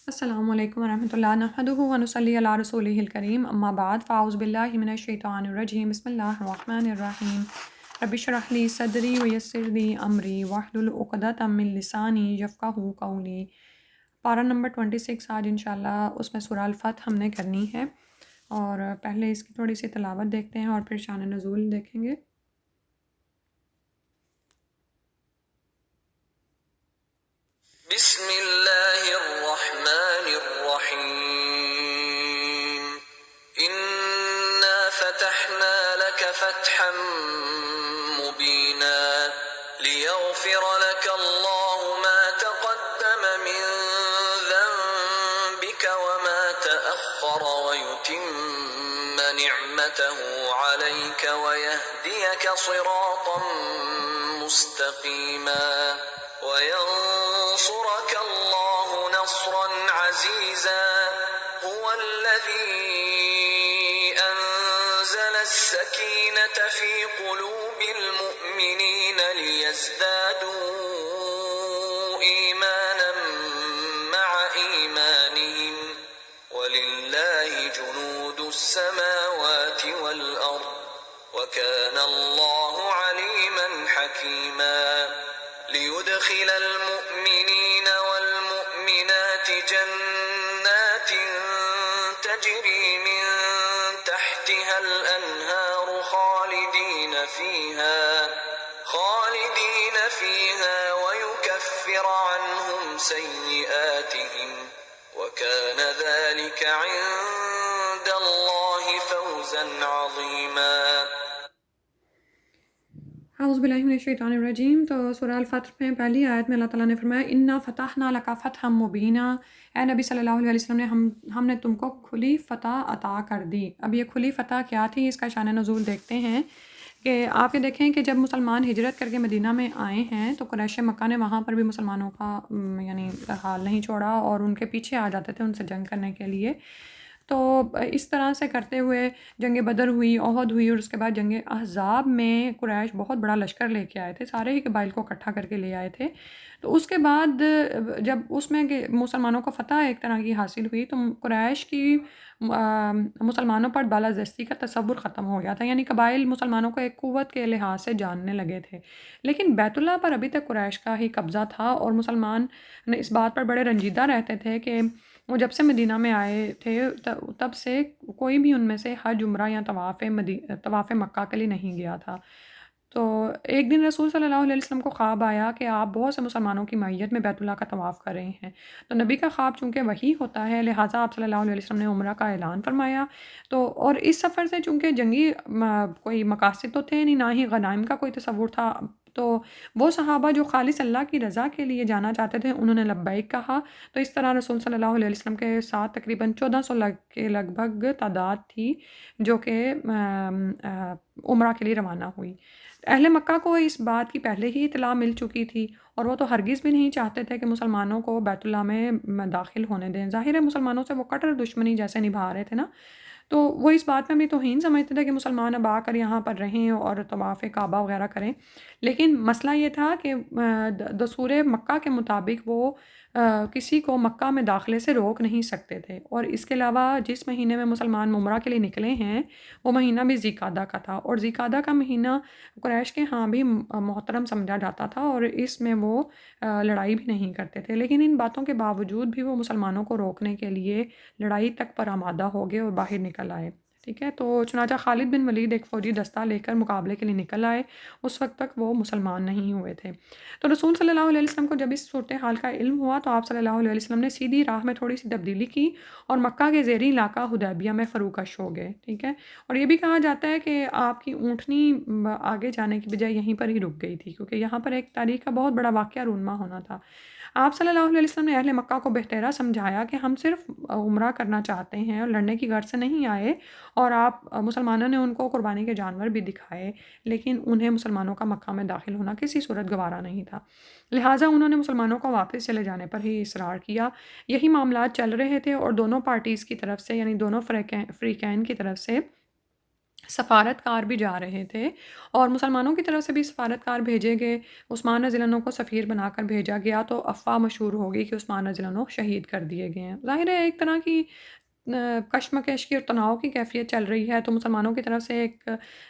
السلام علیکم ورحمۃ اللہ نحمدہ ونصلی علی رسولہ الکریم اما بعد فاعوذ باللہ من الشیطان الرجیم بسم اللہ الرحمن الرحیم رب اشرح لی صدری ویسر لی امری واحلل عقدۃ من لسانی یفقہوا قولی۔ پارہ نمبر 26 آج انشاءاللہ اس میں سورہ الفتح ہم نے کرنی ہے، اور پہلے اس کی تھوڑی سی تلاوت دیکھتے ہیں اور پھر شان نزول دیکھیں گے۔ بسم اللہ الرحمن الرحیم انا فتحنا لك فتحا مبینا لیغفر لك الله ما تقدم من ذنبك وما تأخر ويتم نعمته عليك ويهديك صراطا مستقيما وَيَنصُرَكَ اللَّهُ نَصْرًا عَزِيزًا هُوَ الَّذِي أَنزَلَ السَّكِينَةَ فِي قُلُوبِ الْمُؤْمِنِينَ لِيَزْدَادُوا إِيمَانًا مَّعَ إِيمَانِهِمْ وَلِلَّهِ جُنُودُ السَّمَاوَاتِ وَالْأَرْضِ وَكَانَ اللَّهُ عَلِيمًا حَكِيمًا لِيُدْخِلَ الْمُؤْمِنِينَ وَالْمُؤْمِنَاتِ جَنَّاتٍ تَجْرِي مِن تَحْتِهَا الْأَنْهَارُ خَالِدِينَ فِيهَا وَيُكَفِّرَ عَنْهُمْ سَيِّئَاتِهِمْ وَكَانَ ذَلِكَ عِندَ اللَّهِ فَوْزًا عَظِيمًا۔ اعوذ باللہ من الشیطان الرجیم۔ تو سورہ الفتح میں پہلی آیت میں اللہ تعالیٰ نے فرمایا انا فتحنا لک فتحا مبینا، اے نبی صلی اللہ علیہ وسلم نے ہم نے تم کو کھلی فتح عطا کر دی۔ اب یہ کھلی فتح کیا تھی، اس کا شان نزول دیکھتے ہیں کہ آپ یہ دیکھیں کہ جب مسلمان ہجرت کر کے مدینہ میں آئے ہیں تو قریش مکہ نے وہاں پر بھی مسلمانوں کا یعنی حال نہیں چھوڑا اور ان کے پیچھے آ جاتے تھے ان سے جنگ کرنے کے لیے۔ تو اس طرح سے کرتے ہوئے جنگ بدر ہوئی، احد ہوئی، اور اس کے بعد جنگ احزاب میں قریش بہت بڑا لشکر لے کے آئے تھے، سارے ہی قبائل کو اکٹھا کر کے لے آئے تھے۔ تو اس کے بعد جب اس میں کہ مسلمانوں کو فتح ایک طرح کی حاصل ہوئی تو قریش کی مسلمانوں پر بالادستی کا تصور ختم ہو گیا تھا، یعنی قبائل مسلمانوں کو ایک قوت کے لحاظ سے جاننے لگے تھے، لیکن بیت اللہ پر ابھی تک قریش کا ہی قبضہ تھا، اور مسلمان اس بات پر بڑے رنجیدہ رہتے تھے کہ وہ جب سے مدینہ میں آئے تھے تب سے کوئی بھی ان میں سے حج، عمرہ یا طواف مکہ کے لیے نہیں گیا تھا۔ تو ایک دن رسول صلی اللہ علیہ وسلم کو خواب آیا کہ آپ بہت سے مسلمانوں کی معیت میں بیت اللہ کا طواف کر رہے ہیں۔ تو نبی کا خواب چونکہ وحی ہوتا ہے، لہٰذا آپ صلی اللہ علیہ وسلم نے عمرہ کا اعلان فرمایا۔ تو اور اس سفر سے چونکہ جنگی کوئی مقاصد تو تھے نہیں، نہ ہی غنائم کا کوئی تصور تھا، تو وہ صحابہ جو خالص اللہ کی رضا کے لیے جانا چاہتے تھے انہوں نے لبیک کہا۔ تو اس طرح رسول صلی اللہ علیہ وسلم کے ساتھ تقریباً 1400 کے لگ بھگ تعداد تھی جو کہ عمرہ کے لیے روانہ ہوئی۔ اہل مکہ کو اس بات کی پہلے ہی اطلاع مل چکی تھی، اور وہ تو ہرگز بھی نہیں چاہتے تھے کہ مسلمانوں کو بیت اللہ میں داخل ہونے دیں۔ ظاہر ہے مسلمانوں سے وہ کٹر دشمنی جیسے نبھا رہے تھے نا، تو وہ اس بات میں بھی توہین سمجھتے تھے کہ مسلمان اب آ کر یہاں پر رہیں اور طواف کعبہ وغیرہ کریں، لیکن مسئلہ یہ تھا کہ دستور مکہ کے مطابق وہ کسی کو مکہ میں داخلے سے روک نہیں سکتے تھے، اور اس کے علاوہ جس مہینے میں مسلمان عمرہ کے لیے نکلے ہیں وہ مہینہ بھی ذی القعدہ کا تھا، اور ذی القعدہ کا مہینہ قریش کے ہاں بھی محترم سمجھا جاتا تھا، اور اس میں وہ لڑائی بھی نہیں کرتے تھے، لیکن ان باتوں کے باوجود بھی وہ مسلمانوں کو روکنے کے لیے لڑائی تک پر آمادہ ہو گئے اور باہر نکل آئے۔ ٹھیک ہے، تو چنانچہ خالد بن ولید ایک فوجی دستہ لے کر مقابلے کے لیے نکل آئے، اس وقت تک وہ مسلمان نہیں ہوئے تھے۔ تو رسول صلی اللہ علیہ وسلم کو جب اس صورتحال کا علم ہوا تو آپ صلی اللہ علیہ وسلم نے سیدھی راہ میں تھوڑی سی تبدیلی کی اور مکہ کے زیریں علاقہ حدیبیہ میں فروکش ہو گئے۔ ٹھیک ہے، اور یہ بھی کہا جاتا ہے کہ آپ کی اونٹنی آگے جانے کی بجائے یہیں پر ہی رک گئی تھی، کیونکہ یہاں پر ایک تاریخ کا بہت بڑا واقعہ رونما ہونا تھا۔ آپ صلی اللہ علیہ وسلم نے اہل مکہ کو بہتیرا سمجھایا کہ ہم صرف عمرہ کرنا چاہتے ہیں اور لڑنے کی غرض سے نہیں آئے، اور آپ مسلمانوں نے ان کو قربانی کے جانور بھی دکھائے، لیکن انہیں مسلمانوں کا مکہ میں داخل ہونا کسی صورت گوارا نہیں تھا، لہٰذا انہوں نے مسلمانوں کو واپس چلے جانے پر ہی اصرار کیا۔ یہی معاملات چل رہے تھے اور دونوں پارٹیز کی طرف سے، یعنی دونوں فریقین کی طرف سے سفارتکار بھی جا رہے تھے اور مسلمانوں کی طرف سے بھی سفارتکار بھیجے گئے. عثمان رضی اللہ عنہ کو سفیر بنا کر بھیجا گیا تو افواہ مشہور ہو گئی کہ عثمان رضی اللہ عنہ شہید کر دیے گئے ہیں. ظاہر ہے ایک طرح کی کشمکش کی اور تناؤ کی کیفیت چل رہی ہے، تو مسلمانوں کی طرف سے ایک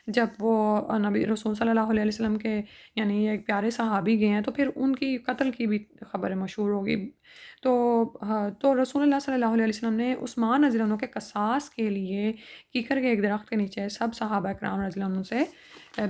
جب وہ نبی رسول صلی اللہ علیہ وسلم کے یعنی ایک پیارے صحابی گئے ہیں تو پھر ان کی قتل کی بھی خبر مشہور ہوگی. تو تو رسول اللہ صلی اللہ علیہ وسلم نے عثمان رضی اللہ عنہ کے قصاص کے لیے کیکر کے ایک درخت کے نیچے سب صحابہ کرام رضی اللہ عنہ سے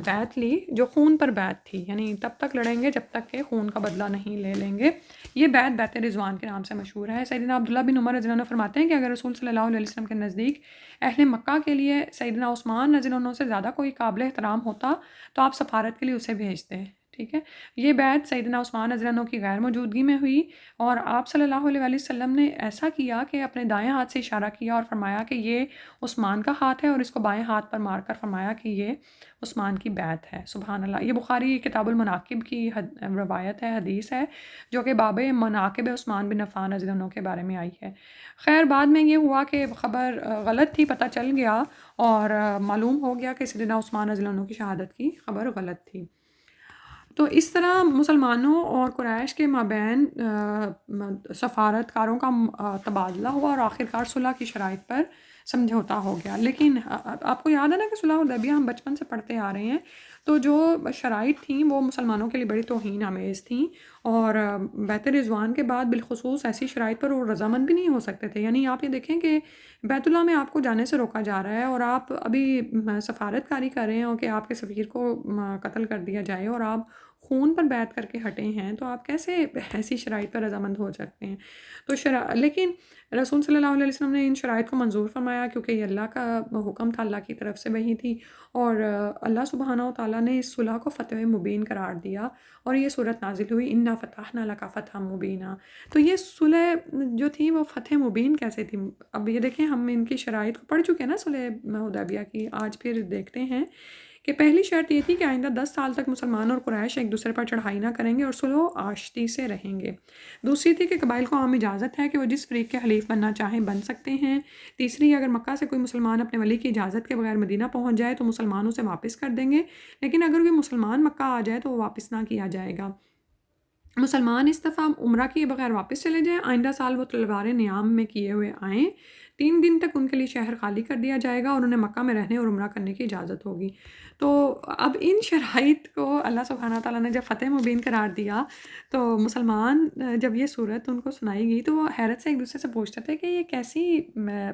بیعت لی، جو خون پر بیعت تھی، یعنی تب تک لڑیں گے جب تک کہ خون کا بدلہ نہیں لے لیں گے. یہ بیعت رضوان کے نام سے مشہور ہے. سیدنا عبداللہ بن عمر رضی اللہ عنہ فرماتے ہیں کہ اگر رسول صلی اللہ علیہ وسلم کے نزدیک اہل مکہ کے لیے سیدنا عثمان رضی اللہ عنہ سے زیادہ کوئی قابل احترام ہوتا تو آپ سفارت کے لیے اسے بھیجتے. ٹھیک ہے، یہ بیعت سیدنا عثمان رضی اللہ عنہ کی غیر موجودگی میں ہوئی اور آپ صلی اللہ علیہ وسلم نے ایسا کیا کہ اپنے دائیں ہاتھ سے اشارہ کیا اور فرمایا کہ یہ عثمان کا ہاتھ ہے، اور اس کو بائیں ہاتھ پر مار کر فرمایا کہ یہ عثمان کی بیعت ہے. سبحان اللہ. یہ بخاری کتاب المناقب کی روایت ہے، حدیث ہے، جو کہ باب مناقب عثمان بن عفان رضی اللہ عنہ کے بارے میں آئی ہے. خیر بعد میں یہ ہوا کہ خبر غلط تھی، پتہ چل گیا اور معلوم ہو گیا کہ سیدنا عثمان رضی اللہ عنہ کی شہادت کی خبر غلط تھی. تو اس طرح مسلمانوں اور قریش کے مابین سفارتکاروں کا تبادلہ ہوا اور آخرکار صلح کی شرائط پر سمجھوتا ہو گیا. لیکن آپ کو یاد ہے نا کہ صلح حدیبیہ ہم بچپن سے پڑھتے آ رہے ہیں، تو جو شرائط تھیں وہ مسلمانوں کے لیے بڑی توہین آمیز تھیں، اور بیعت رضوان کے بعد بالخصوص ایسی شرائط پر وہ رضامند بھی نہیں ہو سکتے تھے. یعنی آپ یہ دیکھیں کہ بیت اللہ میں آپ کو جانے سے روکا جا رہا ہے اور آپ ابھی سفارتکاری کر رہے ہیں اور کہ آپ کے سفیر کو قتل کر دیا جائے اور آپ خون پر بیعت کر کے ہٹے ہیں، تو آپ کیسے ایسی شرائط پر رضامند ہو سکتے ہیں؟ تو لیکن رسول صلی اللہ علیہ وسلم نے ان شرائط کو منظور فرمایا کیونکہ یہ اللہ کا حکم تھا، اللہ کی طرف سے وحی تھی، اور اللہ سبحانہ و تعالیٰ نے اس صلح کو فتح مبین قرار دیا اور یہ صورت نازل ہوئی انا فتحنا لک فتحا مبینا. تو یہ صلح جو تھی وہ فتح مبین کیسے تھی؟ اب یہ دیکھیں ہم ان کی شرائط کو پڑھ چکے ہیں نا صلح حدیبیہ کی. آج پھر دیکھتے ہیں کہ پہلی شرط یہ تھی کہ آئندہ 10 سال تک مسلمان اور قریش ایک دوسرے پر چڑھائی نہ کریں گے اور صلح و آشتی سے رہیں گے. دوسری تھی کہ قبائل کو عام اجازت ہے کہ وہ جس فریق کے حلیف بننا چاہیں بن سکتے ہیں. تیسری، اگر مکہ سے کوئی مسلمان اپنے ولی کی اجازت کے بغیر مدینہ پہنچ جائے تو مسلمان اسے واپس کر دیں گے، لیکن اگر کوئی مسلمان مکہ آ جائے تو وہ واپس نہ کیا جائے گا. مسلمان اس دفعہ عمرہ کیے بغیر واپس چلے جائیں، آئندہ سال وہ تلوار نیام میں کیے ہوئے آئیں. 3 دن تک ان کے لیے شہر خالی کر دیا جائے گا اور انہیں مکہ میں رہنے اور عمرہ کرنے کی اجازت ہوگی. تو اب ان شرائط کو اللہ سبحانہ تعالیٰ نے جب فتح مبین قرار دیا تو مسلمان جب یہ صورت ان کو سنائی گئی تو وہ حیرت سے ایک دوسرے سے پوچھتے تھے کہ یہ کیسی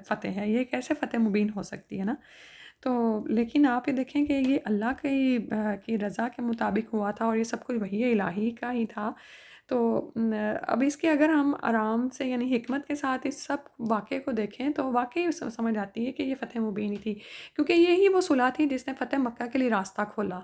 فتح ہے، یہ کیسے فتح مبین ہو سکتی ہے نا. تو لیکن آپ یہ دیکھیں کہ یہ اللہ کی رضا کے مطابق ہوا تھا اور یہ سب کچھ وحی الہی کا ہی تھا. تو اب اس کے اگر ہم آرام سے یعنی حکمت کے ساتھ اس سب واقعے کو دیکھیں تو واقعی سمجھ آتی ہے کہ یہ فتح مبین ہی تھی، کیونکہ یہی وہ صلح تھی جس نے فتح مکہ کے لیے راستہ کھولا.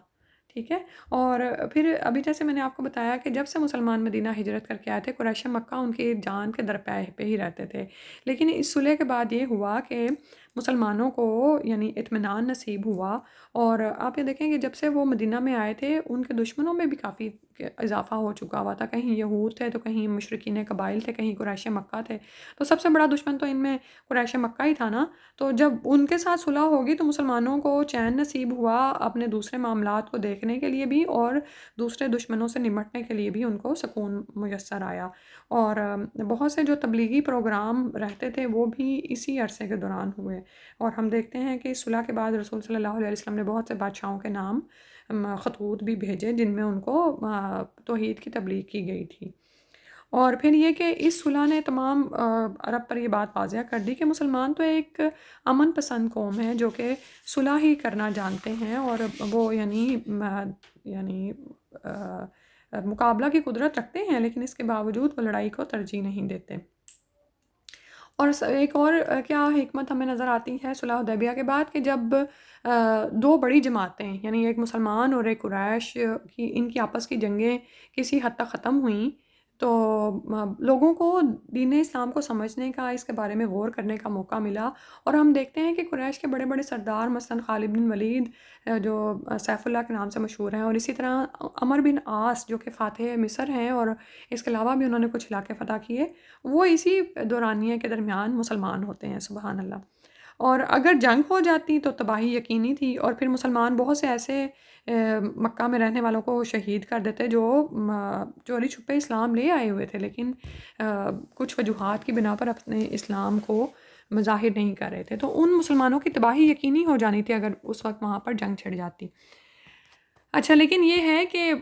ٹھیک ہے، اور پھر ابھی جیسے میں نے آپ کو بتایا کہ جب سے مسلمان مدینہ ہجرت کر کے آئے تھے قریش مکہ ان کی جان کے درپے پہ ہی رہتے تھے. لیکن اس صلح کے بعد یہ ہوا کہ مسلمانوں کو یعنی اطمینان نصیب ہوا، اور آپ یہ دیکھیں کہ جب سے وہ مدینہ میں آئے تھے ان کے دشمنوں میں بھی کافی اضافہ ہو چکا ہوا تھا. کہیں یہود تھے تو کہیں مشرکین قبائل تھے، کہیں قریش مکہ تھے. تو سب سے بڑا دشمن تو ان میں قریش مکہ ہی تھا نا. تو جب ان کے ساتھ صلح ہوگی تو مسلمانوں کو چین نصیب ہوا اپنے دوسرے معاملات کو دیکھنے کے لیے بھی اور دوسرے دشمنوں سے نمٹنے کے لیے بھی ان کو سکون میسر آیا. اور بہت سے جو تبلیغی پروگرام رہتے تھے وہ بھی اسی عرصے کے دوران ہوئے، اور ہم دیکھتے ہیں کہ اس صلح کے بعد رسول صلی اللہ علیہ وسلم نے بہت سے بادشاہوں کے نام خطوط بھی بھیجے جن میں ان کو توحید کی تبلیغ کی گئی تھی. اور پھر یہ کہ اس صلح نے تمام عرب پر یہ بات واضح کر دی کہ مسلمان تو ایک امن پسند قوم ہے جو کہ صلح ہی کرنا جانتے ہیں، اور وہ یعنی مقابلہ کی قدرت رکھتے ہیں، لیکن اس کے باوجود وہ لڑائی کو ترجیح نہیں دیتے. اور ایک اور کیا حکمت ہمیں نظر آتی ہے صلح حدیبیہ کے بعد کہ جب 2 بڑی جماعتیں یعنی ایک مسلمان اور ایک قریش کی ان کی آپس کی جنگیں کسی حد تک ختم ہوئیں تو لوگوں کو دین اسلام کو سمجھنے کا، اس کے بارے میں غور کرنے کا موقع ملا. اور ہم دیکھتے ہیں کہ قریش کے بڑے بڑے سردار مثلاً خالد بن ولید جو سیف اللہ کے نام سے مشہور ہیں، اور اسی طرح عمر بن عاص جو کہ فاتح مصر ہیں اور اس کے علاوہ بھی انہوں نے کچھ علاقے فتح کیے، وہ اسی دورانیے کے درمیان مسلمان ہوتے ہیں. سبحان اللہ. اور اگر جنگ ہو جاتی تو تباہی یقینی تھی، اور پھر مسلمان بہت سے ایسے مکہ میں رہنے والوں کو شہید کر دیتے جو چوری چھپے اسلام لے آئے ہوئے تھے، لیکن کچھ وجوہات کی بنا پر اپنے اسلام کو ظاہر نہیں کر رہے تھے، تو ان مسلمانوں کی تباہی یقینی ہو جانی تھی اگر اس وقت وہاں پر جنگ چھڑ جاتی۔ اچھا، لیکن یہ ہے کہ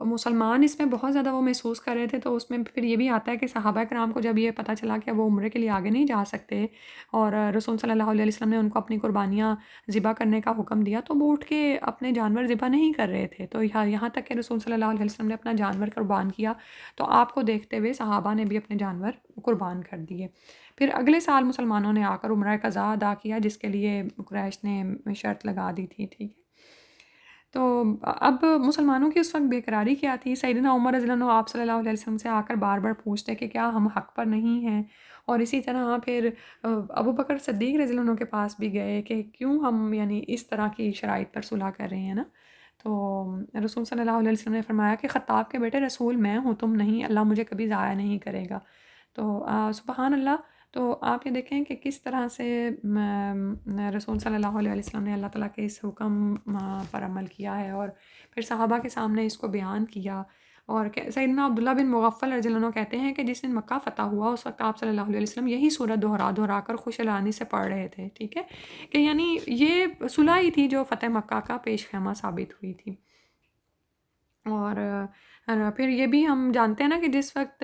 مسلمان اس میں بہت زیادہ وہ محسوس کر رہے تھے، تو اس میں پھر یہ بھی آتا ہے کہ صحابہ کرام کو جب یہ پتہ چلا کہ وہ عمرے کے لیے آگے نہیں جا سکتے، اور رسول صلی اللہ علیہ وسلم نے ان کو اپنی قربانیاں ذبح کرنے کا حکم دیا، تو وہ اٹھ کے اپنے جانور ذبح نہیں کر رہے تھے، تو یہاں تک کہ رسول صلی اللہ علیہ وسلم نے اپنا جانور قربان کیا، تو آپ کو دیکھتے ہوئے صحابہ نے بھی اپنے جانور قربان کر دیے۔ پھر اگلے سال مسلمانوں نے آ کر عمرہ قضا ادا کیا، جس کے لیے قریش نے شرط لگا دی تھی، ٹھیک ہے۔ تو اب مسلمانوں کی اس وقت بے قراری کیا تھی؟ سیدنا عمر رضی اللہ عنہ آپ صلی اللہ علیہ وسلم سے آ کر بار بار پوچھتے کہ کیا ہم حق پر نہیں ہیں، اور اسی طرح پھر ابو بکر صدیق رضی اللہ عنہ کے پاس بھی گئے کہ کیوں ہم یعنی اس طرح کی شرائط پر صلح کر رہے ہیں نا۔ تو رسول صلی اللہ علیہ وسلم نے فرمایا کہ خطاب کے بیٹے رسول میں ہوں، تم نہیں، اللہ مجھے کبھی ضائع نہیں کرے گا۔ تو سبحان اللہ، تو آپ یہ دیکھیں کہ کس طرح سے رسول صلی اللہ علیہ وسلم نے اللہ تعالیٰ کے اس حکم پر عمل کیا ہے، اور پھر صحابہ کے سامنے اس کو بیان کیا۔ اور سیدنا عبداللہ بن مغفل رضی اللہ عنہ کہتے ہیں کہ جس دن مکہ فتح ہوا اس وقت آپ صلی اللہ علیہ وسلم یہی سورت دہرا دہرا کر خوش الانی سے پڑھ رہے تھے، ٹھیک ہے، کہ یعنی یہ صلح ہی تھی جو فتح مکہ کا پیش خیمہ ثابت ہوئی تھی۔ اور پھر یہ بھی ہم جانتے ہیں نا کہ جس وقت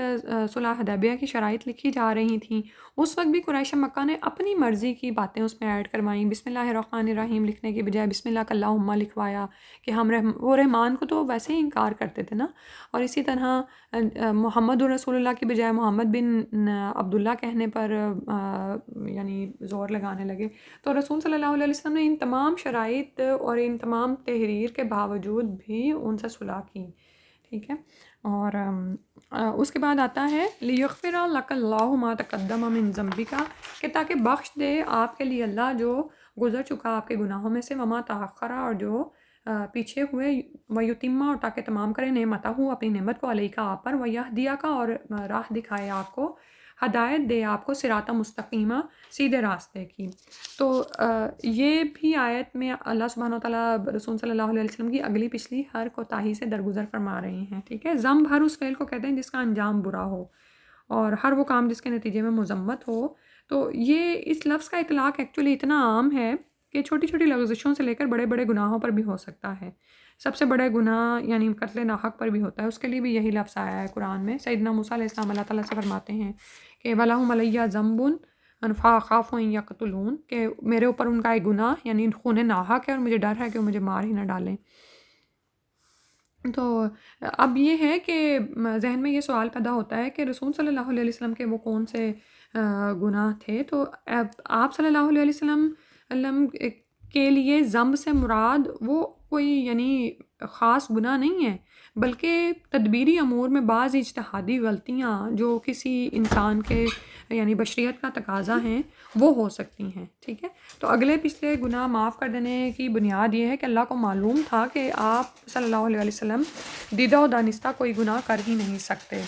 صلح حدیبیہ کی شرائط لکھی جا رہی تھیں، اس وقت بھی قریش مکہ نے اپنی مرضی کی باتیں اس میں ایڈ کروائیں، بسم اللہ الرحمن الرحیم لکھنے کی بجائے بسم اللہ اللہم لکھوایا، کہ ہم وہ رحمان کو تو ویسے ہی انکار کرتے تھے نا، اور اسی طرح محمد الرسول اللہ کی بجائے محمد بن عبداللہ کہنے پر یعنی زور لگانے لگے۔ تو رسول صلی اللہ علیہ وسلم نے ان تمام شرائط اور ان تمام تحریر کے باوجود بھی ان سے صلح کی، ٹھیک ہے۔ اور اس کے بعد آتا ہے لیغفر لک اللہ ما تقدم من ذنبک، کہ تاکہ بخش دے آپ کے لیے اللہ جو گزر چکا آپ کے گناہوں میں سے، وما تاخر، اور جو پیچھے ہوئے، ویتمہ، اور تاکہ تمام کرے نعمتہ، اپنی نعمت کو علیکہ آپ پر، ویہدیک، اور راہ دکھائے آپ کو، ہدایت دے آپ کو، صراط مستقیمہ، سیدھے راستے کی۔ تو یہ بھی آیت میں اللہ سبحانہ و تعالیٰ رسول صلی اللہ علیہ وسلم کی اگلی پچھلی ہر کوتاہی سے درگزر فرما رہے ہیں، ٹھیک ہے۔ ذنب ہر اس فعل کو کہتے ہیں جس کا انجام برا ہو، اور ہر وہ کام جس کے نتیجے میں مذمت ہو۔ تو یہ اس لفظ کا اطلاق ایکچولی اتنا عام ہے کہ چھوٹی چھوٹی لغزشوں سے لے کر بڑے بڑے گناہوں پر بھی ہو سکتا ہے۔ سب سے بڑے گناہ یعنی قتل ناحق پر بھی ہوتا ہے، اس کے لیے بھی یہی لفظ آیا ہے قرآن میں۔ سیدنا موسیٰ علیہ السلام اللہ تعالیٰ سے فرماتے ہیں کہ وَلَهُمْ عَلَيَّ ذَنْبٌ فَأَخَافُ أَن يَقْتُلُونِ، کہ میرے اوپر ان کا ایک گناہ یعنی خون ناحق ہے، اور مجھے ڈر ہے کہ وہ مجھے مار ہی نہ ڈالیں۔ تو اب یہ ہے کہ ذہن میں یہ سوال پیدا ہوتا ہے کہ رسول صلی اللہ علیہ وسلم کے وہ کون سے گناہ تھے؟ تو آپ صلی اللہ علیہ وسلم کے لیے ذنب سے مراد وہ کوئی یعنی خاص گناہ نہیں ہے، بلکہ تدبیری امور میں بعض اجتہادی غلطیاں جو کسی انسان کے یعنی بشریت کا تقاضا ہیں وہ ہو سکتی ہیں، ٹھیک ہے۔ تو اگلے پچھلے گناہ معاف کر دینے کی بنیاد یہ ہے کہ اللہ کو معلوم تھا کہ آپ صلی اللہ علیہ وسلم دیدہ و دانستہ کوئی گناہ کر ہی نہیں سکتے،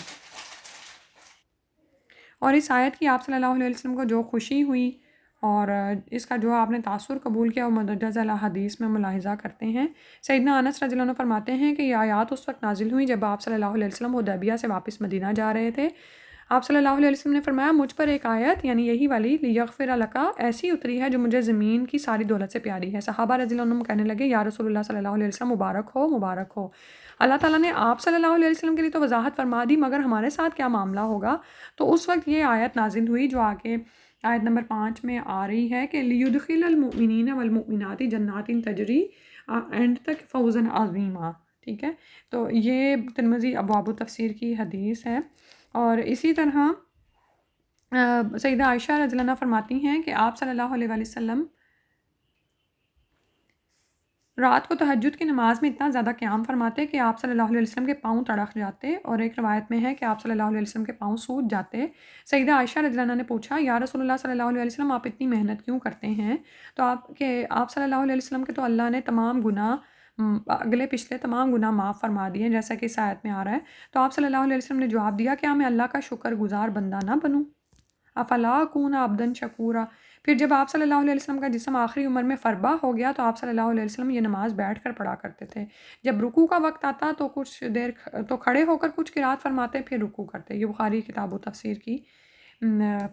اور اس آیت کی آپ صلی اللہ علیہ وسلم کو جو خوشی ہوئی اور اس کا جو آپ نے تاثر قبول کیا وہ مدرجہ ذیل حدیث میں ملاحظہ کرتے ہیں۔ سیدنا انس رضی اللہ عنہ فرماتے ہیں کہ یہ آیات اس وقت نازل ہوئی جب آپ صلی اللہ علیہ وسلم حدیبیہ سے واپس مدینہ جا رہے تھے۔ آپ صلی اللہ علیہ وسلم نے فرمایا مجھ پر ایک آیت یعنی یہی والی لیغفر لک ایسی اتری ہے جو مجھے زمین کی ساری دولت سے پیاری ہے۔ صحابہ رضی اللہ عنہم کہنے لگے یا رسول اللہ صلی اللہ علیہ وسلم مبارک ہو، مبارک ہو۔ اللہ تعالیٰ نے آپ صلی اللہ علیہ وسلم کے لیے تو وضاحت فرما دی، مگر ہمارے ساتھ کیا معاملہ ہوگا؟ تو اس وقت یہ آیت نازل ہوئی جو آگے آیت نمبر 5 میں آ رہی ہے کہ لیدخل المؤمنین والمؤمنات جنات تجری اینڈ تک فوزا عظیما، ٹھیک ہے۔ تو یہ ترمذی ابواب التفسیر کی حدیث ہے۔ اور اسی طرح سیدہ عائشہ رضی اللہ عنہ فرماتی ہیں کہ آپ صلی اللہ علیہ وسلم رات کو تہجد کی نماز میں اتنا زیادہ قیام فرماتے کہ آپ صلی اللہ علیہ وسلم کے پاؤں تڑک جاتے، اور ایک روایت میں ہے کہ آپ صلی اللہ علیہ وسلم کے پاؤں سوج جاتے۔ سیدہ عائشہ رضی اللہ عنہ نے پوچھا یا رسول اللہ صلی اللہ علیہ وسلم آپ اتنی محنت کیوں کرتے ہیں؟ تو آپ صلی اللہ علیہ وسلم کے تو اللہ نے تمام گناہ اگلے پچھلے تمام گناہ معاف فرما دیے جیسا کہ اس آیت میں آ رہا ہے۔ تو آپ صلی اللہ علیہ وسلم نے جواب دیا کیا میں اللہ کا شکر گزار بندہ نہ بنوں؟ افلا اکون عبدا شکورا، پھر جب آپ صلی اللہ علیہ وسلم کا جسم آخری عمر میں فربا ہو گیا تو آپ صلی اللہ علیہ وسلم یہ نماز بیٹھ کر پڑھا کرتے تھے. جب رکوع کا وقت آتا تو کچھ دیر تو کھڑے ہو کر کچھ قرات فرماتے پھر رکوع کرتے. یہ بخاری کتاب و تفسیر کی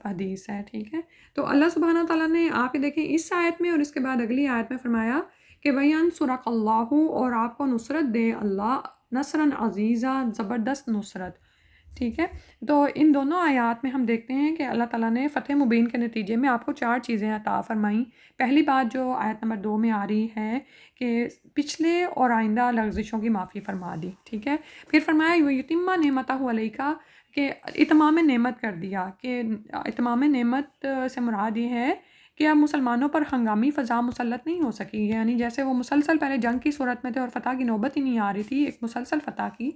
حدیث ہے. ٹھیک ہے. تو اللہ سبحانہ تعالیٰ نے آپ یہ دیکھیں اس آیت میں اور اس کے بعد اگلی آیت میں فرمایا کہ وَيَنْصُرَكَ اللَّهُ، اور آپ کو نصرت دے اللہ، نصراً عزیزہ، زبردست نصرت. ٹھیک ہے. تو ان دونوں آیات میں ہم دیکھتے ہیں کہ اللہ تعالیٰ نے فتح مبین کے نتیجے میں آپ کو 4 چیزیں عطا فرمائیں. پہلی بات جو آیت نمبر 2 میں آ رہی ہے کہ پچھلے اور آئندہ لغزشوں کی معافی فرما دی. ٹھیک ہے. پھر فرمایا وَيُتِمَّ نِعْمَتَهُ عَلَيْكَ، کہ اتمام نعمت کر دیا. کہ اتمام نعمت سے مراد یہ ہے کہ اب مسلمانوں پر ہنگامی فضا مسلط نہیں ہو سکی. یعنی جیسے وہ مسلسل پہلے جنگ کی صورت میں تھے اور فتح کی نوبت ہی نہیں آ رہی تھی ایک مسلسل فتح کی،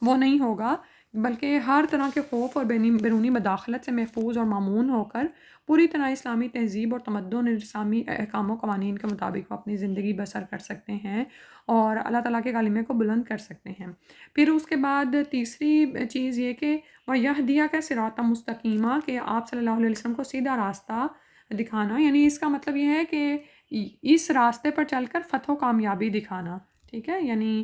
وہ نہیں ہوگا، بلکہ ہر طرح کے خوف اور بیرونی مداخلت سے محفوظ اور مامون ہو کر پوری طرح اسلامی تہذیب اور تمدن اسلامی احکام و قوانین کے مطابق وہ اپنی زندگی بسر کر سکتے ہیں اور اللہ تعالیٰ کے کلمے کو بلند کر سکتے ہیں. پھر اس کے بعد تیسری چیز یہ کہ وَيَهْدِيَكَ صِرَاطًا مُسْتَقِيمًا، کہ آپ صلی اللہ علیہ وسلم کو سیدھا راستہ دکھانا. یعنی اس کا مطلب یہ ہے کہ اس راستے پر چل کر فتح و کامیابی دکھانا. ٹھیک ہے. یعنی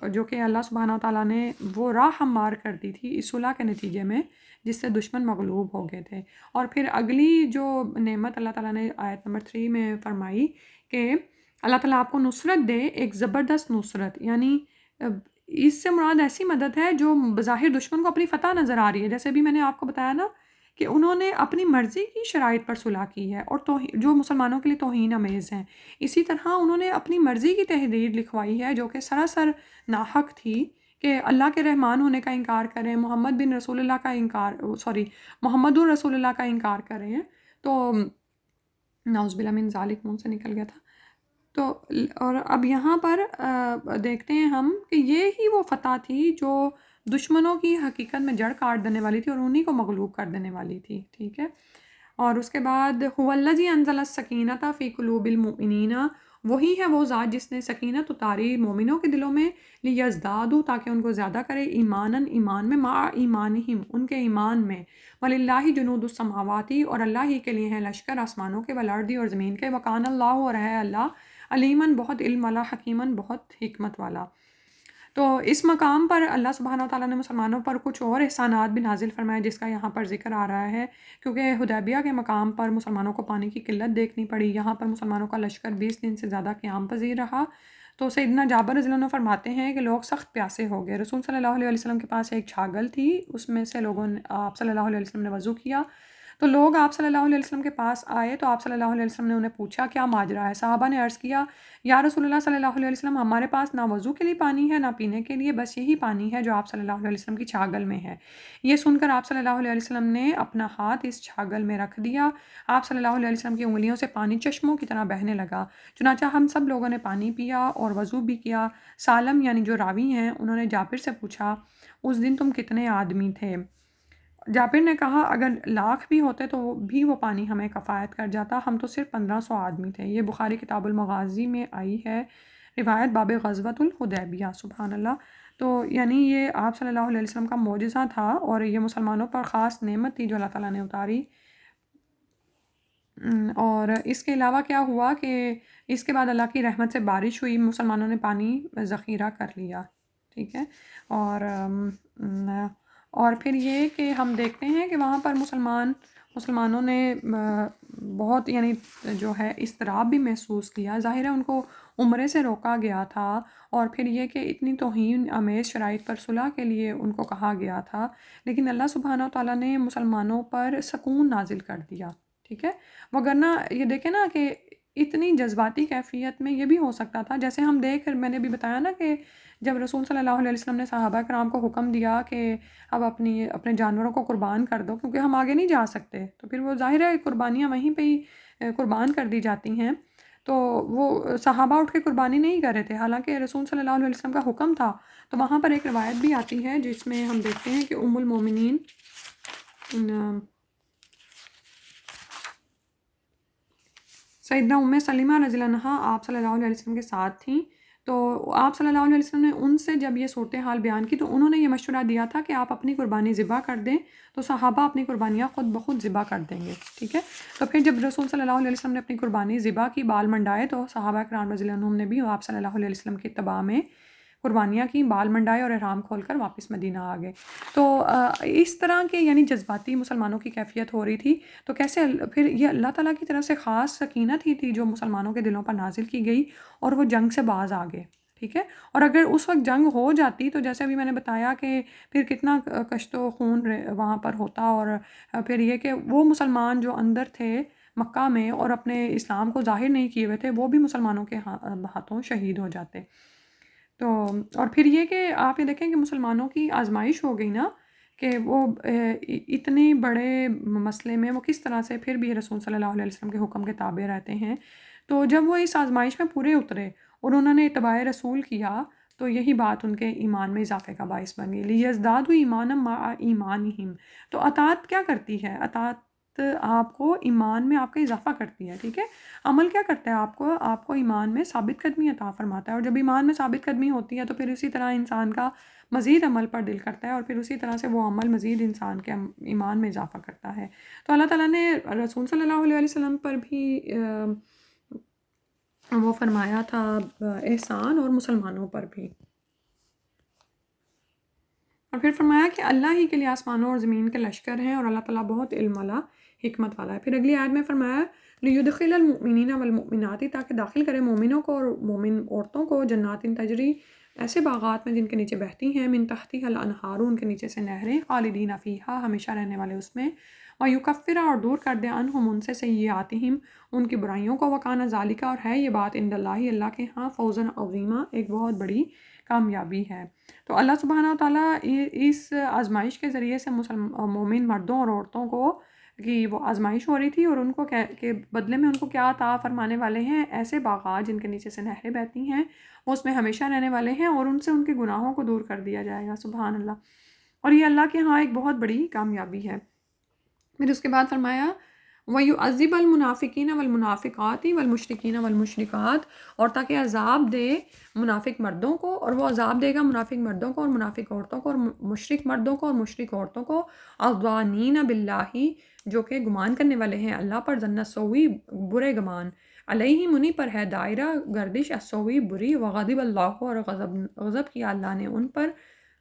جو کہ اللہ سبحانہ تعالیٰ نے وہ راہ ہموار کر دی تھی اس صلح کے نتیجے میں جس سے دشمن مغلوب ہو گئے تھے. اور پھر اگلی جو نعمت اللہ تعالیٰ نے آیت نمبر 3 میں فرمائی کہ اللہ تعالیٰ آپ کو نصرت دے، ایک زبردست نصرت. یعنی اس سے مراد ایسی مدد ہے جو بظاہر دشمن کو اپنی فتح نظر آ رہی ہے. جیسے بھی میں نے آپ کو بتایا نا کہ انہوں نے اپنی مرضی کی شرائط پر صلح کی ہے اور جو مسلمانوں کے لیے توہین آمیز ہیں. اسی طرح انہوں نے اپنی مرضی کی تحریر لکھوائی ہے جو کہ سراسر ناحق تھی، کہ اللہ کے رحمان ہونے کا انکار کریں، محمد الرسول اللہ کا انکار کریں. تو نعوذ باللہ من ذالک منہ سے نکل گیا تھا. تو اور اب یہاں پر دیکھتے ہیں ہم کہ یہ ہی وہ فتح تھی جو دشمنوں کی حقیقت میں جڑ کاٹ دینے والی تھی اور انہی کو مغلوب کر دینے والی تھی. ٹھیک ہے. اور اس کے بعد هو الذی انزل السکینۃ فی قلوب المؤمنین، وہی ہے وہ ذات جس نے سکینت اتاری مومنوں کے دلوں میں، لیزدادوا تاکہ ان کو زیادہ کرے، ایماناً ایمان میں، مع ایمانہم ان کے ایمان میں، وللہ جنود السماوات اور اللہ ہی کے لیے ہیں لشکر آسمانوں کے، والارض اور زمین کے، وکان اللہ اور ہے اللہ علیماً بہت علم والا، حکیماً بہت حکمت والا. تو اس مقام پر اللہ سبحانہ تعالیٰ نے مسلمانوں پر کچھ اور احسانات بھی نازل فرمائے جس کا یہاں پر ذکر آ رہا ہے. کیونکہ حدیبیہ کے مقام پر مسلمانوں کو پانی کی قلت دیکھنی پڑی، یہاں پر مسلمانوں کا لشکر 20 دن سے زیادہ قیام پذیر رہا. تو سیدنا جابر رضی اللہ عنہ فرماتے ہیں کہ لوگ سخت پیاسے ہو گئے. رسول صلی اللہ علیہ وسلم کے پاس ایک چھاگل تھی، اس میں سے لوگوں نے آپ صلی اللہ علیہ وسلم نے وضو کیا. تو لوگ آپ صلی اللہ علیہ وسلم کے پاس آئے تو آپ صلی اللہ علیہ وسلم نے انہیں پوچھا کیا ماجرا ہے. صحابہ نے عرض کیا یا رسول اللہ صلی اللہ علیہ وسلم، ہمارے پاس نہ وضو کے لیے پانی ہے نہ پینے کے لیے، بس یہی پانی ہے جو آپ صلی اللہ علیہ وسلم کی چھاگل میں ہے. یہ سن کر آپ صلی اللہ علیہ وسلم نے اپنا ہاتھ اس چھاگل میں رکھ دیا. آپ صلی اللہ علیہ وسلم کی انگلیوں سے پانی چشموں کی طرح بہنے لگا. چنانچہ ہم سب لوگوں نے پانی پیا اور وضو بھی کیا. سالم یعنی جو راوی ہیں انہوں نے جابر سے پوچھا اس دن تم کتنے آدمی تھے؟ جابر نے کہا اگر لاکھ بھی ہوتے تو بھی وہ پانی ہمیں کفایت کر جاتا، ہم تو صرف 1500 آدمی تھے. یہ بخاری کتاب المغازی میں آئی ہے روایت باب غزوۃ الحدیبیہ. سبحان اللہ. تو یعنی یہ آپ صلی اللہ علیہ وسلم کا معجزہ تھا اور یہ مسلمانوں پر خاص نعمت تھی جو اللہ تعالیٰ نے اتاری. اور اس کے علاوہ کیا ہوا کہ اس کے بعد اللہ کی رحمت سے بارش ہوئی، مسلمانوں نے پانی ذخیرہ کر لیا. ٹھیک ہے. اور پھر یہ کہ ہم دیکھتے ہیں کہ وہاں پر مسلمانوں نے بہت یعنی جو ہے اضطراب بھی محسوس کیا. ظاہر ہے ان کو عمرے سے روکا گیا تھا اور پھر یہ کہ اتنی توہین آمیز شرائط پر صلح کے لیے ان کو کہا گیا تھا، لیکن اللہ سبحانہ تعالیٰ نے مسلمانوں پر سکون نازل کر دیا. ٹھیک ہے. وگرنہ یہ دیکھیں نا کہ اتنی جذباتی کیفیت میں یہ بھی ہو سکتا تھا، جیسے ہم میں نے بھی بتایا نا کہ جب رسول صلی اللہ علیہ وسلم نے صحابہ کرام کو حکم دیا کہ اب اپنے جانوروں کو قربان کر دو کیونکہ ہم آگے نہیں جا سکتے، تو پھر وہ ظاہر ہے قربانیاں وہیں پہ ہی قربان کر دی جاتی ہیں. تو وہ صحابہ اٹھ کے قربانی نہیں کر رہے تھے حالانکہ رسول صلی اللہ علیہ وسلم کا حکم تھا. تو وہاں پر ایک روایت بھی آتی ہے جس میں ہم دیکھتے ہیں کہ ام المومنین سیدنا ام سلمہ رضی اللہ عنہا آپ صلی اللہ علیہ وسلم کے ساتھ تھیں. تو آپ صلی اللہ علیہ وسلم نے ان سے جب یہ صورتحال بیان کی تو انہوں نے یہ مشورہ دیا تھا کہ آپ اپنی قربانی ذبح کر دیں، تو صحابہ اپنی قربانیاں خود بخود ذبح کر دیں گے، ٹھیک ہے۔ تو پھر جب رسول صلی اللہ علیہ وسلم نے اپنی قربانی ذبح کی، بال منڈائے، تو صحابہ کرام رضی اللہ عنہم نے بھی آپ صلی اللہ علیہ وسلم کی اتباع میں قربانیاں کی، بال منڈائے اور احرام کھول کر واپس مدینہ آ گئے۔ تو اس طرح کے یعنی جذباتی مسلمانوں کی کیفیت ہو رہی تھی، تو کیسے پھر یہ اللہ تعالیٰ کی طرف سے خاص سکینت ہی تھی جو مسلمانوں کے دلوں پر نازل کی گئی، اور وہ جنگ سے باز آ گئے، ٹھیک ہے۔ اور اگر اس وقت جنگ ہو جاتی تو جیسے ابھی میں نے بتایا کہ پھر کتنا کشت و خون وہاں پر ہوتا، اور پھر یہ کہ وہ مسلمان جو اندر تھے مکہ میں اور اپنے اسلام کو ظاہر نہیں کیے ہوئے تھے، وہ بھی مسلمانوں کے ہاتھوں شہید ہو جاتے۔ تو اور پھر یہ کہ آپ یہ دیکھیں کہ مسلمانوں کی آزمائش ہو گئی نا، کہ وہ اتنے بڑے مسئلے میں وہ کس طرح سے پھر بھی رسول صلی اللہ علیہ وسلم کے حکم کے تابع رہتے ہیں۔ تو جب وہ اس آزمائش میں پورے اترے اور انہوں نے اتباع رسول کیا، تو یہی بات ان کے ایمان میں اضافے کا باعث بن گئی، لیزدادوا ایمانا مع ایمانہم۔ تو اطاعت کیا کرتی ہے؟ اطاعت آپ کو ایمان میں آپ کا اضافہ کرتی ہے، ٹھیک ہے۔ عمل کیا کرتا ہے؟ آپ کو ایمان میں ثابت قدمی عطا فرماتا ہے، اور جب ایمان میں ثابت قدمی ہوتی ہے تو پھر اسی طرح انسان کا مزید عمل پر دل کرتا ہے، اور پھر اسی طرح سے وہ عمل مزید انسان کے ایمان میں اضافہ کرتا ہے۔ تو اللہ تعالیٰ نے رسول صلی اللہ علیہ وسلم پر بھی وہ فرمایا تھا احسان، اور مسلمانوں پر بھی۔ اور پھر فرمایا کہ اللہ ہی کے لیے آسمانوں اور زمین کے لشکر ہیں، اور اللہ تعالیٰ بہت علم والا، حکمت والا ہے۔ پھر اگلی آیت میں فرمایا لیدخل المؤمنین والمؤمنات، تاکہ داخل کرے مومنوں کو اور مومن عورتوں کو، جنات تجری، ایسے باغات میں جن کے نیچے بہتی ہیں، من تحتها الانہار، ان کے نیچے سے نہریں، خالدین فیہا، ہمیشہ رہنے والے اس میں، ویکفر، اور دور کر دے، عنہم، ان سے، سیئاتہم، ان کی برائیوں کو، وکان ذالک، اور ہے یہ بات، عند اللہ، اللہ کے ہاں، فوزا عظیما، ایک بہت بڑی کامیابی ہے۔ تو اللہ سبحانہ و تعالیٰ اس آزمائش کے ذریعے سے مومن مردوں اور عورتوں کو کہ وہ آزمائش ہو رہی تھی، اور ان کو کہ بدلے میں ان کو کیا عطا فرمانے والے ہیں، ایسے باغات جن کے نیچے سے نہریں بہتی ہیں، وہ اس میں ہمیشہ رہنے والے ہیں، اور ان سے ان کے گناہوں کو دور کر دیا جائے گا، سبحان اللہ۔ اور یہ اللہ کے ہاں ایک بہت بڑی کامیابی ہے۔ پھر اس کے بعد فرمایا وَيُعَذِّبَ الْمُنَافِقِينَ وَالْمُنَافِقَاتِ وَالْمُشْرِكِينَ وَالْمُشْرِكَاتِ، اور تاکہ عذاب دے منافق مردوں کو، اور وہ عذاب دے گا منافق مردوں کو اور منافق عورتوں کو، اور مشرک مردوں کو اور مشرک عورتوں کو، الظَّانِينَ بِاللَّهِ، جو کہ گمان کرنے والے ہیں اللہ پر، ظن السوء، برے گمان، علیہم، انہی پر ہے، دائرہ گردش، السوء، بری، وغضب اللہ، اور غضب کیا اللہ نے ان پر،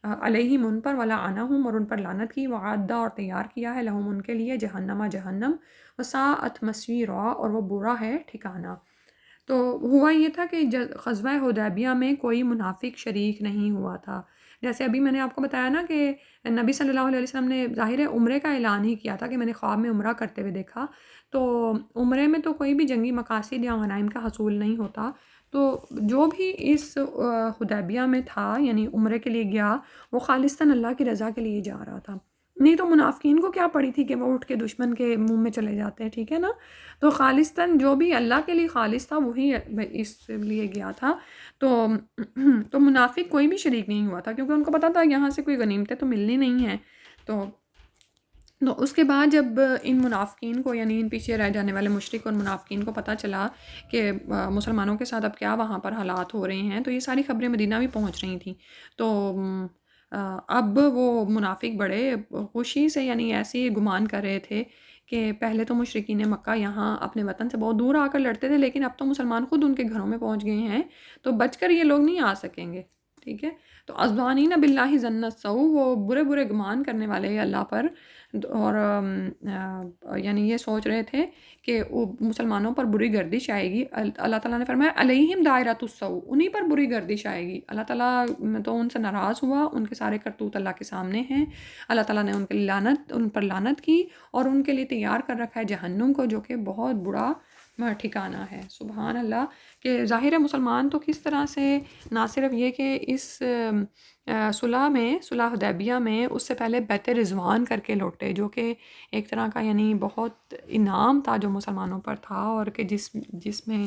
علیہم، ان پر، ولعنہم، اور ان پر لعنت کی، وعد، اور تیار کیا ہے، لہم، ان کے لیے، جہنم، جہنم، وساءت مصیرا، اور وہ برا ہے ٹھکانہ۔ تو ہوا یہ تھا کہ غزوہ حدیبیہ میں کوئی منافق شریک نہیں ہوا تھا، جیسے ابھی میں نے آپ کو بتایا نا کہ نبی صلی اللہ علیہ وسلم نے ظاہر ہے عمرے کا اعلان ہی کیا تھا کہ میں نے خواب میں عمرہ کرتے ہوئے دیکھا، تو عمرے میں تو کوئی بھی جنگی مقاصد یا غنائم کا حصول نہیں ہوتا، تو جو بھی اس حدیبیہ میں تھا یعنی عمرے کے لیے گیا، وہ خالصتاً اللہ کی رضا کے لیے جا رہا تھا، نہیں تو منافقین کو کیا پڑی تھی کہ وہ اٹھ کے دشمن کے منہ میں چلے جاتے ہیں، ٹھیک ہے نا۔ تو خالصتاً جو بھی اللہ کے لیے خالص تھا وہی اس لیے گیا تھا، تو منافق کوئی بھی شریک نہیں ہوا تھا، کیونکہ ان کو پتا تھا یہاں سے کوئی غنیمتیں تو ملنی نہیں ہیں۔ تو اس کے بعد جب ان منافقین کو یعنی ان پیچھے رہ جانے والے مشرک اور منافقین کو پتہ چلا کہ مسلمانوں کے ساتھ اب کیا وہاں پر حالات ہو رہے ہیں، تو یہ ساری خبریں مدینہ بھی پہنچ رہی تھیں، تو اب وہ منافق بڑے خوشی سے یعنی ایسے گمان کر رہے تھے کہ پہلے تو مشرکین مکہ یہاں اپنے وطن سے بہت دور آ کر لڑتے تھے، لیکن اب تو مسلمان خود ان کے گھروں میں پہنچ گئے ہیں، تو بچ کر یہ لوگ نہیں آ سکیں گے، ٹھیک ہے۔ تو الظَّانِینَ بِاللَّهِ ظَنَّ السَّوْء، وہ برے برے گمان کرنے والے اللہ پر، اور یعنی یہ سوچ رہے تھے کہ مسلمانوں پر بری گردش آئے گی۔ اللہ تعالیٰ نے فرمایا علیہم دائرۃ السوء، انہی پر بری گردش آئے گی۔ اللہ تعالیٰ تو ان سے ناراض ہوا، ان کے سارے کرتوت اللہ کے سامنے ہیں، اللہ تعالیٰ نے ان پر لعنت کی، اور ان کے لیے تیار کر رکھا ہے جہنم کو، جو کہ بہت برا ٹھکانہ ہے، سبحان اللہ۔ کہ ظاہر ہے مسلمان تو کس طرح سے نہ صرف یہ کہ اس صلح حدیبیہ میں اس سے پہلے بیت رضوان کر کے لوٹے، جو کہ ایک طرح کا یعنی بہت انعام تھا جو مسلمانوں پر تھا، اور کہ جس میں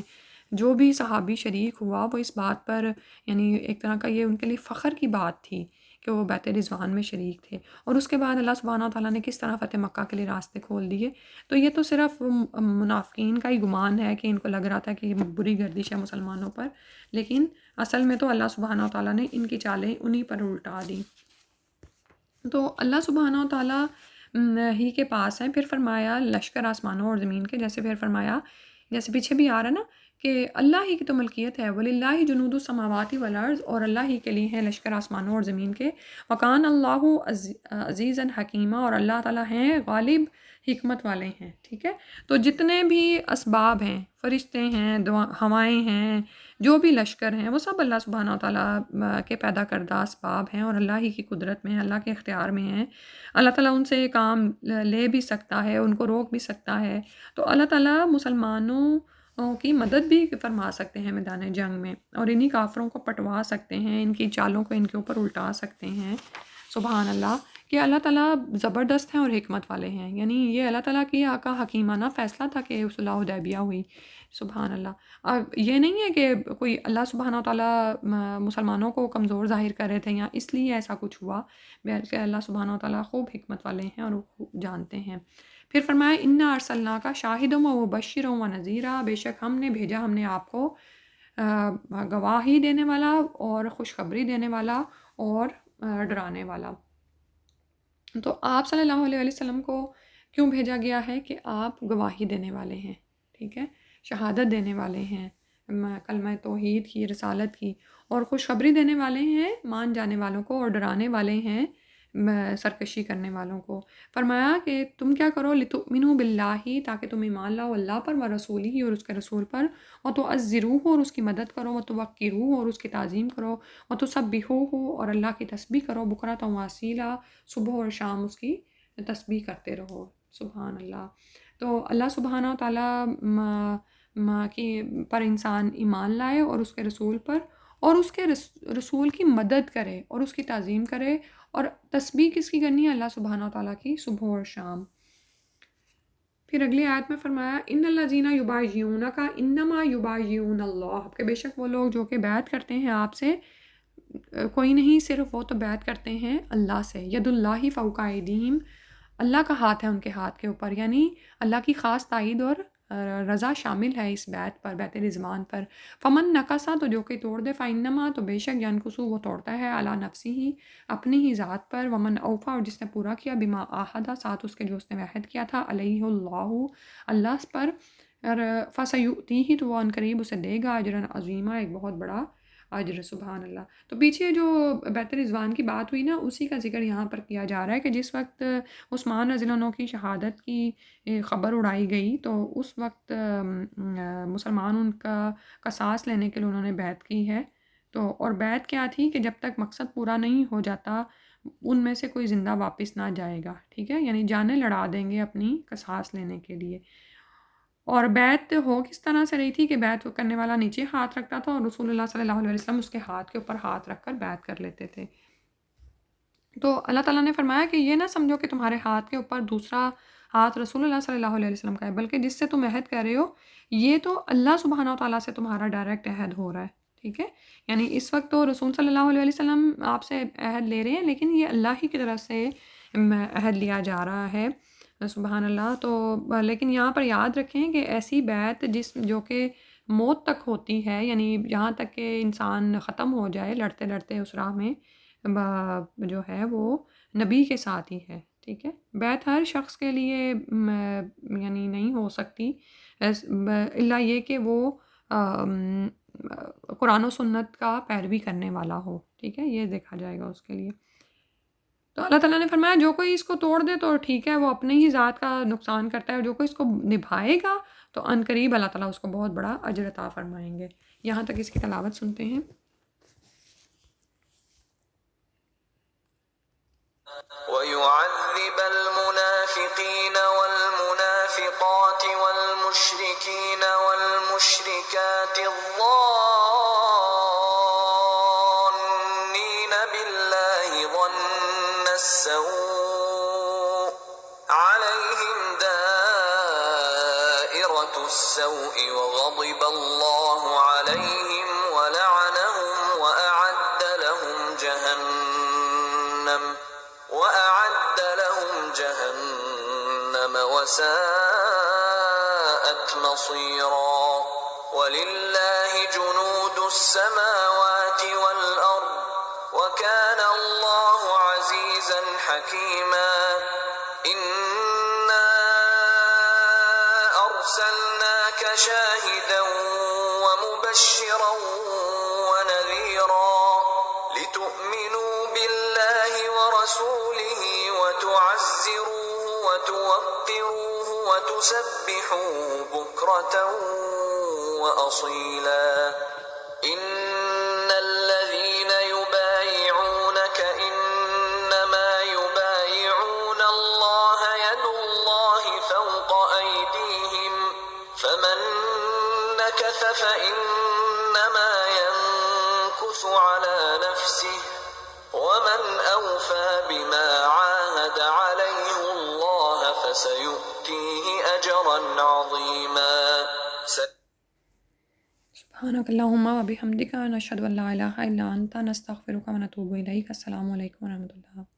جو بھی صحابی شریک ہوا وہ اس بات پر یعنی ایک طرح کا یہ ان کے لیے فخر کی بات تھی کہ وہ بیت رضوان میں شریک تھے، اور اس کے بعد اللہ سبحانہ و تعالیٰ نے کس طرح فتح مکہ کے لیے راستے کھول دیے۔ تو یہ تو صرف منافقین کا ہی گمان ہے کہ ان کو لگ رہا تھا کہ بری گردش ہے مسلمانوں پر، لیکن اصل میں تو اللہ سبحانہ و تعالیٰ نے ان کی چالیں انہی پر الٹا دیں۔ تو اللہ سبحانہ و تعالیٰ ہی کے پاس ہیں۔ پھر فرمایا لشکر آسمانوں اور زمین کے، جیسے پھر فرمایا جیسے پیچھے بھی آ رہا ہے نا کہ اللہ ہی کی تو ملکیت ہے، وَلِلَّهِ جُنُودُ السَّمَاوَاتِ وَالْأَرْضِ، اور اللہ ہی کے لیے ہیں لشکر آسمانوں اور زمین کے، وَكَانَ اللَّهُ عَزِيزًا حَكِيمًا، اور اللہ تعالیٰ ہیں غالب حکمت والے ہیں، ٹھیک ہے۔ تو جتنے بھی اسباب ہیں، فرشتے ہیں، ہوائیں ہیں، جو بھی لشکر ہیں، وہ سب اللہ سبحانہ و تعالیٰ کے پیدا کردہ اسباب ہیں، اور اللہ ہی کی قدرت میں ہیں، اللہ کے اختیار میں ہیں۔ اللہ تعالیٰ ان سے کام لے بھی سکتا ہے، ان کو روک بھی سکتا ہے۔ تو اللہ تعالیٰ مسلمانوں کی مدد بھی فرما سکتے ہیں میدان جنگ میں، اور انہی کافروں کو پٹوا سکتے ہیں، ان کی چالوں کو ان کے اوپر الٹا سکتے ہیں۔ سبحان اللہ کہ اللہ تعالیٰ زبردست ہیں اور حکمت والے ہیں، یعنی یہ اللہ تعالیٰ کی کا حکیمانہ فیصلہ تھا کہ صلح حدیبیہ ہوئی۔ سبحان اللہ۔ اب یہ نہیں ہے کہ کوئی اللہ سبحانہ و تعالیٰ مسلمانوں کو کمزور ظاہر کر رہے تھے یا اس لیے ایسا کچھ ہوا، بلکہ اللہ سبحانہ و تعالیٰ خوب حکمت والے ہیں اور وہ خوب جانتے ہیں۔ پھر فرمایا اِنَّا أَرْسَلْنَاكَ شَاهِدًا وَمُبَشِّرًا وَنَذِيرًا، بے شک ہم نے بھیجا، ہم نے آپ کو گواہی دینے والا اور خوشخبری دینے والا اور ڈرانے والا۔ تو آپ صلی اللہ علیہ وسلم کو کیوں بھیجا گیا ہے؟ کہ آپ گواہی دینے والے ہیں، ٹھیک ہے، شہادت دینے والے ہیں کلمہ توحید کی، رسالت کی، اور خوشخبری دینے والے ہیں مان جانے والوں کو، اور ڈرانے والے ہیں سرکشی کرنے والوں کو۔ فرمایا کہ تم کیا کرو، لِتُؤْمِنُوا بِاللَّهِ، تاکہ تم ایمان لاؤ اللہ پر، وَرَسُولِهِ، اور اس کے رسول پر، وَتُعَزِّرُوهُ، اور اس کی مدد کرو، وَتُوَقِّرُوهُ، اور اس کی تعظیم کرو، وَتُسَبِّحُوهُ، اور اللہ کی تسبیح کرو، بُکْرَةً وَأَصِیلًا، صبح اور شام اس کی تسبیح کرتے رہو۔ سبحان اللہ۔ تو اللہ سبحانہ و تعالیٰ کی پر انسان ایمان لائے اور اس کے رسول پر، اور اس کے رسول کی مدد کرے اور اس کی تعظیم کرے، اور تسبیح کس کی کرنی ہے؟ اللہ سبحانہ و تعالیٰ کی، صبح اور شام۔ پھر اگلی آیت میں فرمایا ان الذین یبایعونک انما یبایعون اللہ، کہ بے شک وہ لوگ جو کہ بیعت کرتے ہیں آپ سے، کوئی نہیں صرف وہ تو بیعت کرتے ہیں اللہ سے، ید اللہ فوق ایدیہم، اللہ کا ہاتھ ہے ان کے ہاتھ کے اوپر، یعنی اللہ کی خاص تائید اور رضا شامل ہے اس بیعت پر، بیعت رضوان پر۔ فمن نکسا، تو جو کہ توڑ دے، فإنما، تو بے شک ینکسو، وہ توڑتا ہے، علی نفسی ہی، اپنی ہی ذات پر، ومن اوفا، اور جس نے پورا کیا، بما عاہدہ، ساتھ اس کے جو اس نے عہد کیا تھا، علیہ اللہ، اللہ پر، فسیؤتیہ، تو وہ عنقریب اسے دے گا، اجرا عظیما، ایک بہت بڑا اجر۔ سبحان اللہ۔ تو پیچھے جو بیت رضوان کی بات ہوئی نا، اسی کا ذکر یہاں پر کیا جا رہا ہے کہ جس وقت عثمان رضی اللہ عنہ کی شہادت کی خبر اڑائی گئی، تو اس وقت مسلمان ان کا قصاص لینے کے لیے انہوں نے بیعت کی ہے۔ تو اور بیعت کیا تھی کہ جب تک مقصد پورا نہیں ہو جاتا ان میں سے کوئی زندہ واپس نہ جائے گا، ٹھیک ہے، یعنی جانیں لڑا دیں گے اپنی قصاص لینے کے لیے۔ اور بیعت ہو کس طرح سے رہی تھی کہ بیعت کرنے والا نیچے ہاتھ رکھتا تھا، اور رسول اللہ صلی اللہ علیہ وسلم اس کے ہاتھ کے اوپر ہاتھ رکھ کر بیعت کر لیتے تھے۔ تو اللہ تعالیٰ نے فرمایا کہ یہ نہ سمجھو کہ تمہارے ہاتھ کے اوپر دوسرا ہاتھ رسول اللہ صلی اللہ علیہ وسلم کا ہے، بلکہ جس سے تم عہد کر رہے ہو یہ تو اللہ سبحانہ و تعالیٰ سے تمہارا ڈائریکٹ عہد ہو رہا ہے، ٹھیک ہے، یعنی اس وقت تو رسول صلی اللہ علیہ وسلم آپ سے عہد لے رہے ہیں، لیکن یہ اللہ ہی کی طرف سے عہد لیا جا رہا ہے۔ سبحان اللہ۔ تو لیکن یہاں پر یاد رکھیں کہ ایسی بیعت جو کہ موت تک ہوتی ہے، یعنی یہاں تک کہ انسان ختم ہو جائے لڑتے لڑتے اس راہ میں، جو ہے وہ نبی کے ساتھ ہی ہے، ٹھیک ہے۔ بیعت ہر شخص کے لیے یعنی نہیں ہو سکتی الا یہ کہ وہ قرآن و سنت کا پیروی کرنے والا ہو، ٹھیک ہے، یہ دیکھا جائے گا اس کے لیے۔ تو اللہ تعالیٰ نے فرمایا جو کوئی اس کو توڑ دے تو ٹھیک ہے، وہ اپنے ہی ذات کا نقصان کرتا ہے، اور جو کوئی اس کو نبھائے گا تو عنقریب اللہ تعالیٰ اس کو بہت بڑا اجر عطا فرمائیں گے۔ یہاں تک اس کی تلاوت سنتے ہیں۔ وَيُعَذِّبَ الْمُنَافِقِينَ وَالْمُنَافِقَاتِ وَالْمُشْرِكِينَ وَالْمُشْرِكَاتِ الظَّانِّينَ بِاللَّهِ ظَنَّ السَّوْءِ عَلَيْهِمْ دَائِرَةُ السَّوْءِ وَغَضِبَ اللَّهُ عَلَيْهِمْ وَلَعَنَهُمْ وَأَعَدَّ لَهُمْ جَهَنَّمَ وساءت مصيرا ولله جنود السماوات والأرض وكان الله عزيزا حكيما إنا أرسلناك شاهدا ومبشرا ونذيرا لتؤمنوا بالله ورسوله وتعزروه وتوقروه وتسبحوه بكرة وأصيلا إن الذين يبايعونك إنما يبايعون الله يد الله فوق أيديهم فمن نكث فإنما ينكث على نفسه ومن أوفى بما عاهد عليه الله فسيؤتيه أجرا عظيما. سبحانك اللهم وبحمدك نشهد أن لا إله إلا أنت نستغفرك ونتوب إليك. السلام علیکم ورحمۃ اللہ.